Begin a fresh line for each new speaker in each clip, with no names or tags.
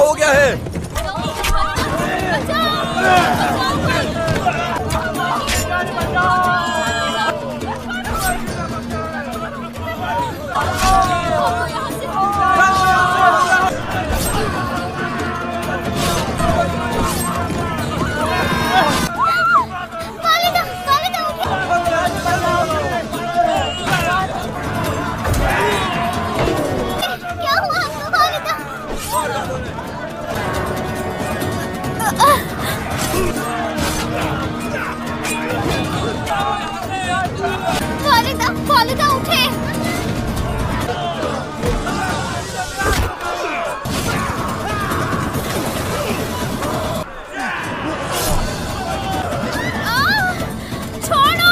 ہو گیا ہے؟
والدہ اٹھے۔ چھوڑو۔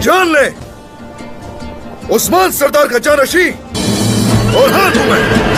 جان لے عثمان سردار کا جانشین اور ہاں تمہیں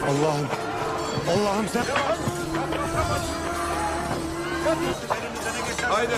Allah'ım. Allah'ım sen...
Haydi.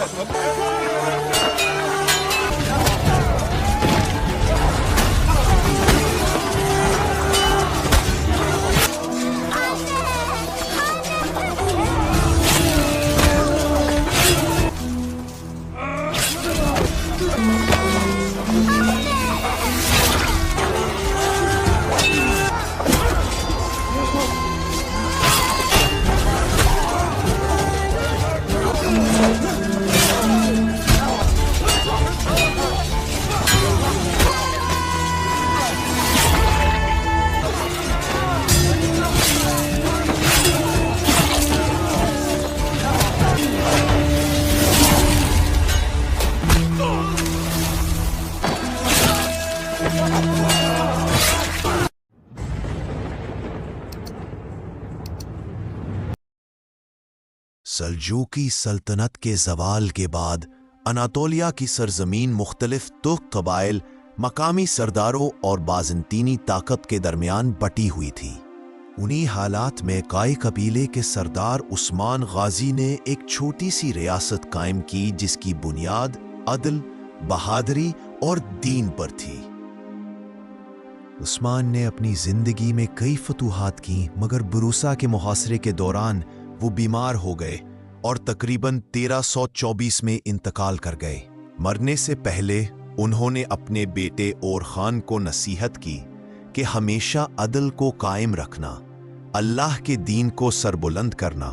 सल्जूकी सल्तनत के जवाल के बाद अनातोलिया की सरजमीन मुख्तलिफ तुर्क कबाइल, मकामी सरदारों और बाज़ंतीनी ताकत के दरमियान बटी हुई थी। उन्हीं हालात में काई कबीले के सरदार उस्मान गाजी ने एक छोटी सी रियासत कायम की जिसकी बुनियाद अदल, बहादुरी और दीन पर थी। उस्मान ने अपनी जिंदगी में कई फतूहात की, मगर बुरूसा के मुहासरे के दौरान वो बीमार हो गए और तकरीबन 1324 में इंतकाल कर गए। मरने से पहले उन्होंने अपने बेटे और खान को नसीहत की कि हमेशा अदल को कायम रखना, अल्लाह के दीन को सरबुलंद करना,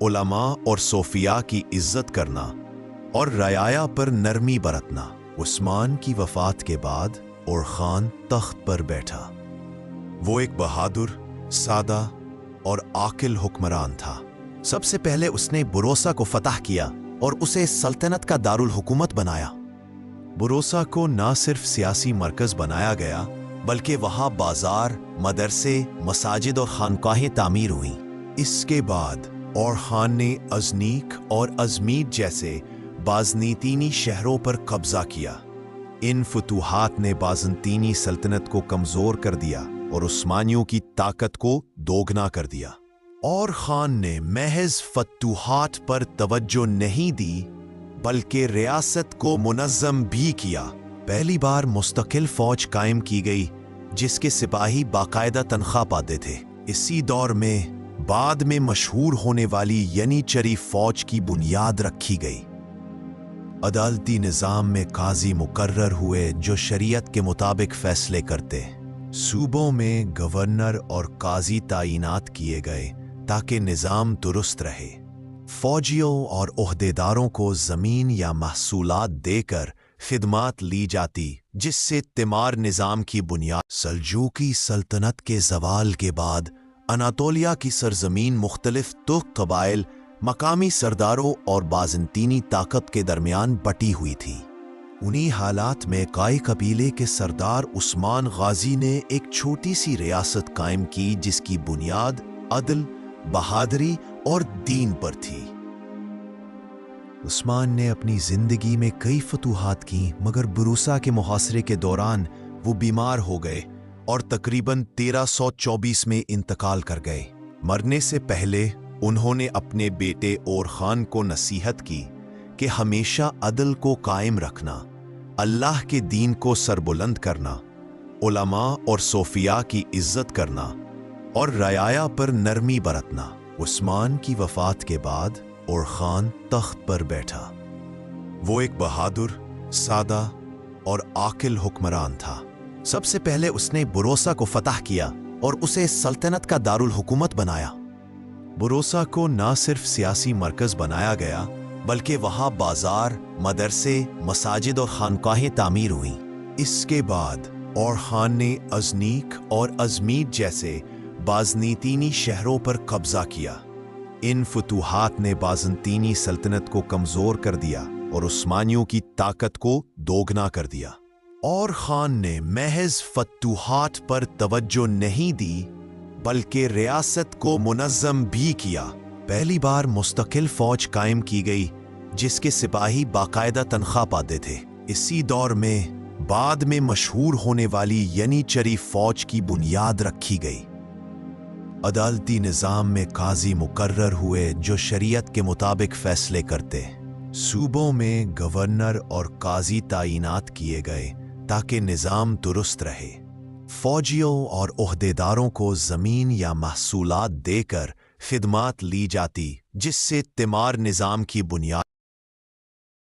उलमा और सोफिया की इज्जत करना और रयाया पर नरमी बरतना। उस्मान की वफात के बाद और खान तख्त पर बैठा। वो एक बहादुर, सादा और आकिल हुक्मरान था। सबसे पहले उसने बुरोसा को फतह किया और उसे सल्तनत का दारुल हुकूमत बनाया। बुरोसा को न सिर्फ सियासी मरकज बनाया गया, बल्कि वहां बाजार, मदरसे, मसाजिद और खानकाहें तामीर हुई। इसके बाद और खान ने अजनीक और अजमीर जैसे बाज़नीतीनी शहरों पर कब्जा किया। इन फतूहात ने बाज़ंतीनी सल्तनत को कमजोर कर दिया और उस्मानियों की ताकत को दोगुना कर दिया। और खान ने महज फतूहात पर तवज्जो नहीं दी, बल्कि रियासत को मुनज़्ज़म भी किया। पहली बार मुस्तकिल फौज कायम की गई जिसके सिपाही बाकायदा तनख्वाह पाते थे। इसी दौर में बाद में मशहूर होने वाली यनीचरी फौज की बुनियाद रखी गई। अदालती निज़ाम में काजी मुकर्रर हुए जो शरीयत के मुताबिक फैसले करते। सूबों में गवर्नर और काजी तैनात किए गए ताकि निज़ाम दुरुस्त रहे। फौजियों और ओहदेदारों को ज़मीन या महसूलात देकर खिदमात ली जाती, जिससे तिमार निज़ाम की बुनियाद। सल्जूकी सल्तनत के ज़वाल के बाद अनातोलिया की सरजमीन मुख्तलिफ तुर्क कबाइल, मकामी सरदारों और बाज़ंतीनी ताकत के दरमियान बटी हुई थी। उन्हीं हालात में काई कबीले के सरदार उस्मान गाजी ने एक छोटी सी रियासत कायम की जिसकी बुनियाद अदल, बहादुरी और दीन पर थी। उस्मान ने अपनी जिंदगी में कई फतूहात की, मगर बुरूसा के मुहासरे के दौरान वो बीमार हो गए और तकरीबन 1324 में इंतकाल कर गए। मरने से पहले उन्होंने अपने बेटे और खान को नसीहत की कि हमेशा अदल को कायम रखना, अल्लाह के दीन को सरबुलंद करना, उलमा और सोफिया की इज्जत करना और रयाया पर नरमी बरतना। उस्मान की वफात के बाद और खान तख्त पर बैठा। वो एक बहादुर, सादा और आकिल हुक्मरान था। सबसे पहले उसने बुरोसा को फतह किया और उसे सल्तनत का दारुल हुकूमत बनाया। बुरोसा को न सिर्फ सियासी मरकज बनाया गया, बल्कि वहां बाजार, मदरसे, मसाजिद और खानकाहें तामीर हुई। इसके बाद और खान ने अजनीक और अजमीर जैसे बाज़नीतीनी शहरों पर कब्जा किया। इन फतूहात ने बाज़ंतीनी सल्तनत को कमजोर कर दिया और उस्मानियों की ताकत को दोगुना कर दिया। और खान ने महज फतूहात पर तवज्जो नहीं दी, बल्कि रियासत को मुनज़्ज़म भी किया। पहली बार मुस्तकिल फौज कायम की गई, जिसके सिपाही बाकायदा तनख्वाह पाते थे। इसी दौर में बाद में मशहूर होने वाली यनीचरी फौज की बुनियाद रखी गई। अदालती निज़ाम में काजी मुकर्रर हुए जो शरीयत के मुताबिक फैसले करते। सूबों में गवर्नर और काजी तैनात किए गए ताकि निज़ाम दुरुस्त रहे। फौजियों और ओहदेदारों को ज़मीन या महसूलात देकर खिदमात ली जाती, जिससे तिमार निज़ाम की बुनियाद।